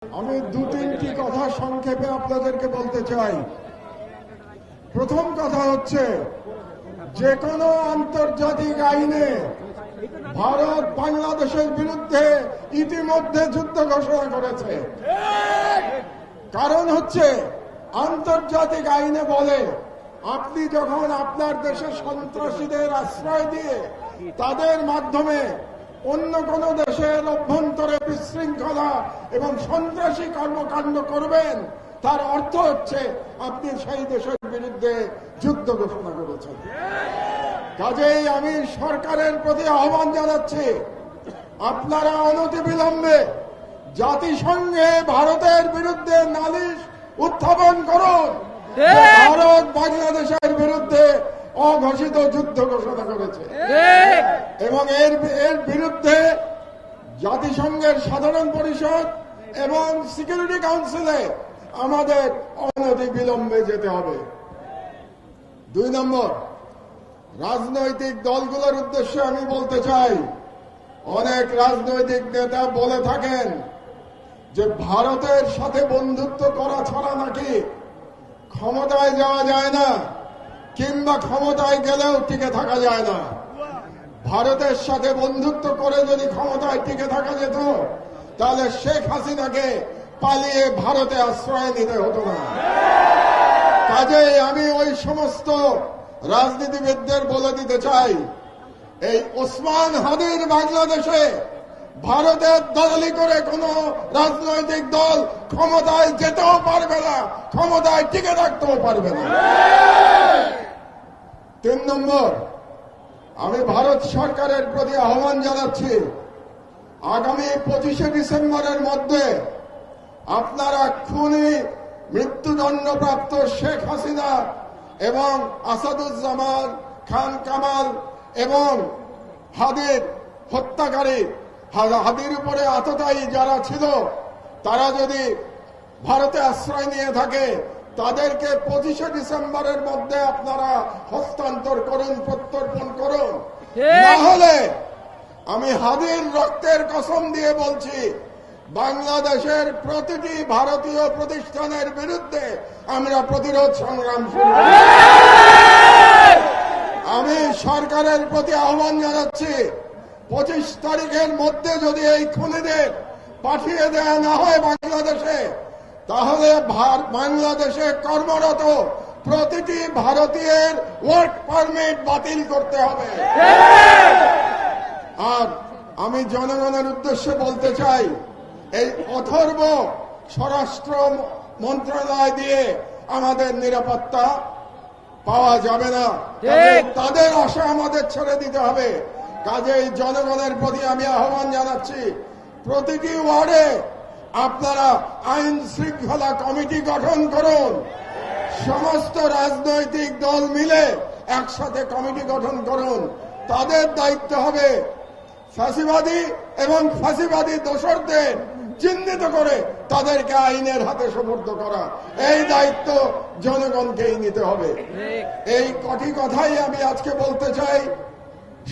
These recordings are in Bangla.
আমি দু তিনটি কথা সংক্ষেপে আপনাদেরকে বলতে চাই। প্রথম কথা হচ্ছে, যে কোনো আন্তর্জাতিক আইনে ভারত বাংলাদেশের বিরুদ্ধে ইতিমধ্যে যুদ্ধ ঘোষণা করেছে। কারণ হচ্ছে, আন্তর্জাতিক আইনে বলে আপনি যখন আপনার দেশে সন্ত্রাসীদের আশ্রয় দিয়ে তাদের মাধ্যমে অন্য কোন দেশের অভ্যন্তরে বিশৃঙ্খলা এবং সন্ত্রাসী কর্মকাণ্ড করবেন, তার অর্থ হচ্ছে আপনি সেই দেশের বিরুদ্ধে যুদ্ধ ঘোষণা করেছেন। কাজেই আমি সরকারের প্রতি আহ্বান জানাচ্ছি, আপনারা অনতিবিলম্বে জাতিসংঘে ভারতের বিরুদ্ধে নালিশ উত্থাপন করুন। ভারত বাংলাদেশের বিরুদ্ধে অঘোষিত যুদ্ধ ঘোষণা করেছে এবং এর বিরুদ্ধে জাতিসংঘের সাধারণ পরিষদ এবং সিকিউরিটি কাউন্সিলে আমাদের অনতিবিলম্বে যেতে হবে। 2 নম্বর, রাজনৈতিক দলগুলোর উদ্দেশ্যে আমি বলতে চাই, অনেক রাজনৈতিক নেতা বলে থাকেন যে ভারতের সাথে বন্ধুত্ব করা ছাড়া নাকি ক্ষমতায় যাওয়া যায় না, কিংবা ক্ষমতায় গেলেও টিকে থাকা যায় না। ভারতের সাথে বন্ধুত্ব করে যদি ক্ষমতায় টিকে থাকা যেত, তাহলে শেখ হাসিনাকে পালিয়ে ভারতে আশ্রয় নিতে হতো না। কাজেই আমি ওই সমস্ত রাজনীতিবিদদের বলে দিতে চাই, এই ওসমান হাদির বাংলাদেশে ভারতের দলালি করে কোন রাজনৈতিক দল ক্ষমতায় যেতেও পারবে না, ক্ষমতায় টিকে থাকতেও পারবে না। 3 নম্বর, আমি ভারত সরকারের প্রতি আহ্বান জানাচ্ছি, আগামী 25শে ডিসেম্বরের মধ্যে আপনারা খুনি মৃত্যুদণ্ডপ্রাপ্ত শেখ হাসিনা এবং আসাদুজ্জামান খান কামাল এবং হাদির হত্যাকারী, হাদির উপরে আততায়ী যারা ছিল, তারা যদি ভারতে আশ্রয় নিয়ে থাকে, তাদেরকে 25শে ডিসেম্বরের মধ্যে আপনারা হস্তান্তর করুন, প্রত্যর্পণ করুন। না হলে আমি হাদির রক্তের কসম দিয়ে বলছি, বাংলাদেশের প্রতিটি ভারতীয় প্রতিষ্ঠানের বিরুদ্ধে আমরা প্রতিরোধ সংগ্রাম শুরু করব। আমি সরকারের প্রতি আহ্বান জানাচ্ছি, 25 তারিখের মধ্যে যদি এই খুনিদের পাঠিয়ে দেওয়া না হয় বাংলাদেশে, তাহলে বাংলাদেশে কর্মরত প্রতিটি ভারতীয়ের ওয়ার্ক পারমিট বাতিল করতে হবে। আর আমি জনগণের উদ্দেশ্যে বলতে চাই, এই অথর্ব স্বরাষ্ট্র মন্ত্রণালয় দিয়ে আমাদের নিরাপত্তা পাওয়া যাবে না, তাদের আশা আমাদের ছেড়ে দিতে হবে। কাজেই জনগণের প্রতি আমি আহ্বান জানাচ্ছি, প্রতিটি ওয়ার্ডে আপনারা আইন শৃঙ্খলা কমিটি গঠন করুন। সমস্ত রাজনৈতিক দল মিলে একসাথে কমিটি গঠন করুন। তাদের দায়িত্ব হবে ফ্যাসিবাদী এবং ফাঁসিবাদী দোসরদের চিহ্নিত করে তাদেরকে আইনের হাতে সোপর্দ করা। এই দায়িত্ব জনগণকেই নিতে হবে। এই কটি কথাই আমি আজকে বলতে চাই।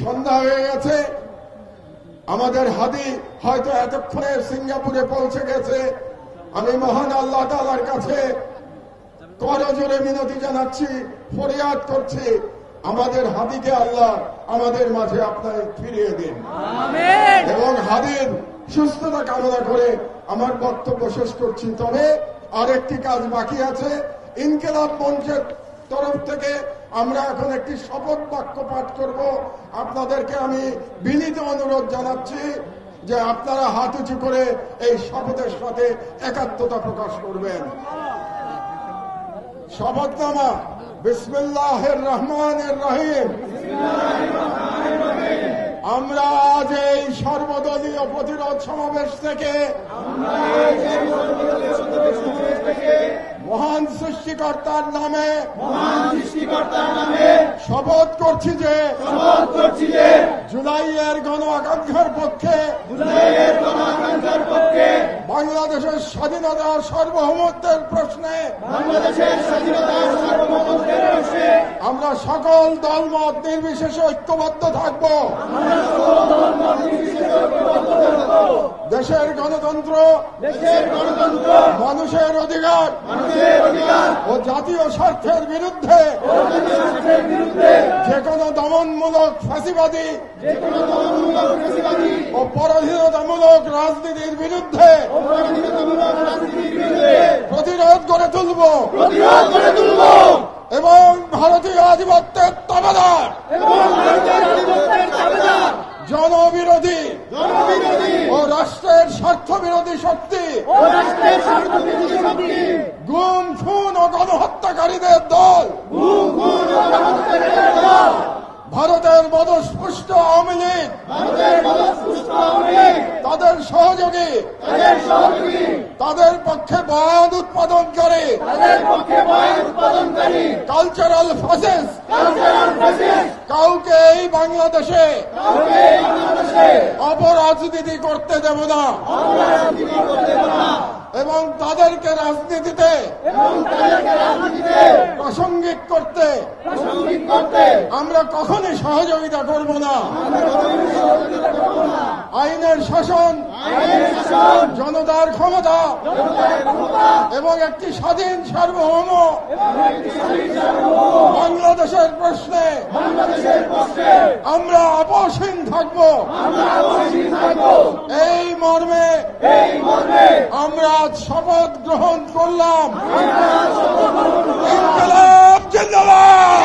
সন্ধ্যা হয়ে গেছে, আমাদের হাদি হয়তো এতক্ষণে সিঙ্গাপুরে পৌঁছে গেছে। আমি মহান আল্লাহ তাআলার কাছে করজোরে মিনতি জানাচ্ছি, ফরিয়াদ করছি, আমাদের হাদিকে আল্লাহ আমাদের মাঝে আপনার ফিরিয়ে দিন এবং হাদির সুস্থতা কামনা করে আমার বক্তব্য শেষ করছি। তবে আরেকটি কাজ বাকি আছে। ইনকিলাব মঞ্চের তরফ থেকে আমরা এখন একটি শপথ বাক্য পাঠ করব। আপনাদেরকে আমি বিনীত অনুরোধ জানাচ্ছি যে আপনারা হাত উঁচু করে এই শপথের সাথে একাত্মতা প্রকাশ করবেন। শপথনামা। বিসমিল্লাহির রহমানির রহিম। আমরা আজ এই সর্বদলীয় প্রতিরোধ সমাবেশ থেকে মহান সৃষ্টিকর্তার নামে শপথ করছি যে জুলাইয়ের গণ আকাঙ্ক্ষার পক্ষে, বাংলাদেশের স্বাধীনতা ও সার্বভৌমত্বের প্রশ্নে আমরা সকল দলমত নির্বিশেষে ঐক্যবদ্ধ থাকব। দেশের গণতন্ত্র, মানুষের অধিকার ও জাতীয় স্বার্থের বিরুদ্ধে যে কোনো দমনমূলক ফ্যাসিবাদী ও পরাধীনতামূলক রাজনীতির বিরুদ্ধে প্রতিরোধ গড়ে তুলব এবং ভারতীয় আধিপত্যের তাবেদার জনবিরোধী ও রাষ্ট্রের স্বার্থ বিরোধী শক্তি, গুম খুন ও গণহত্যাকারীদের দল, ভারতের মদস্পুষ্ট আওয়ামী লীগ, তাদের সহযোগী, তাদের পক্ষে বয়ান উৎপাদনকারী, কালচারাল ফ্যাসিস্ট কাউকে এই বাংলাদেশে অপরাজনীতি করতে দেব না এবং তাদেরকে রাজনীতিতে প্রাসঙ্গিক করতে আমরা কখনই সহযোগিতা করব না। আইনের শাসন, জনতার ক্ষমতা এবং একটি স্বাধীন সার্বভৌম বাংলাদেশের প্রশ্নে আমরা আপোষহীন থাকব। এই মর্মে আমরা আজ শপথ গ্রহণ করলাম। ইনকিলাব জিন্দাবাদ।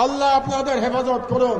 আল্লাহ আপনাদের হেফাজত করুন।